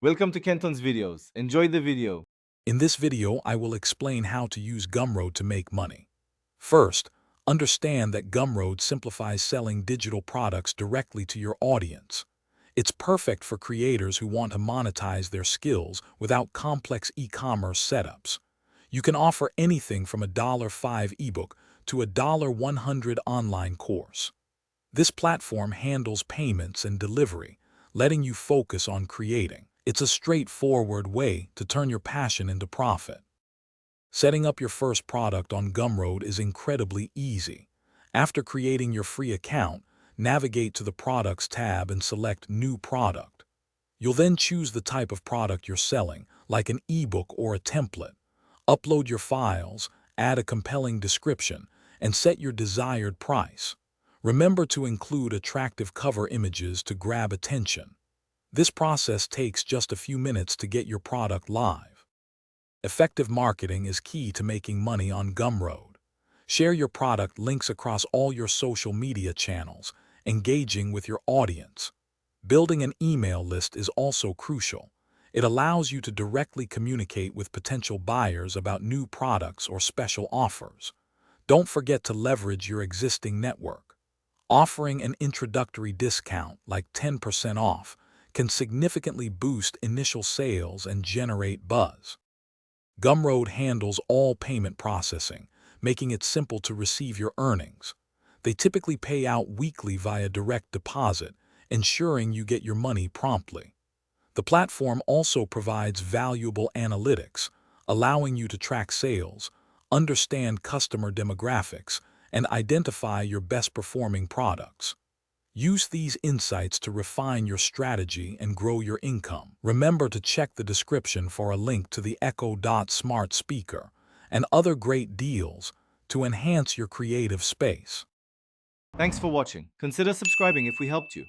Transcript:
Welcome to Kenton's videos. Enjoy the video. In this video, I will explain how to use Gumroad to make money. First, understand that Gumroad simplifies selling digital products directly to your audience. It's perfect for creators who want to monetize their skills without complex e-commerce setups. You can offer anything from a $5 ebook to a $100 online course. This platform handles payments and delivery, letting you focus on creating. It's a straightforward way to turn your passion into profit. Setting up your first product on Gumroad is incredibly easy. After creating your free account, navigate to the Products tab and select New Product. You'll then choose the type of product you're selling, like an ebook or a template. Upload your files, add a compelling description, and set your desired price. Remember to include attractive cover images to grab attention. This process takes just a few minutes to get your product live. Effective marketing is key to making money on Gumroad. Share your product links across all your social media channels, engaging with your audience. Building an email list is also crucial. It allows you to directly communicate with potential buyers about new products or special offers. Don't forget to leverage your existing network. Offering an introductory discount, like 10% off, can significantly boost initial sales and generate buzz. Gumroad handles all payment processing, making it simple to receive your earnings. They typically pay out weekly via direct deposit, ensuring you get your money promptly. The platform also provides valuable analytics, allowing you to track sales, understand customer demographics, and identify your best-performing products. Use these insights to refine your strategy and grow your income. Remember to check the description for a link to the Echo Dot smart speaker and other great deals to enhance your creative space. Thanks for watching. Consider subscribing if we helped you.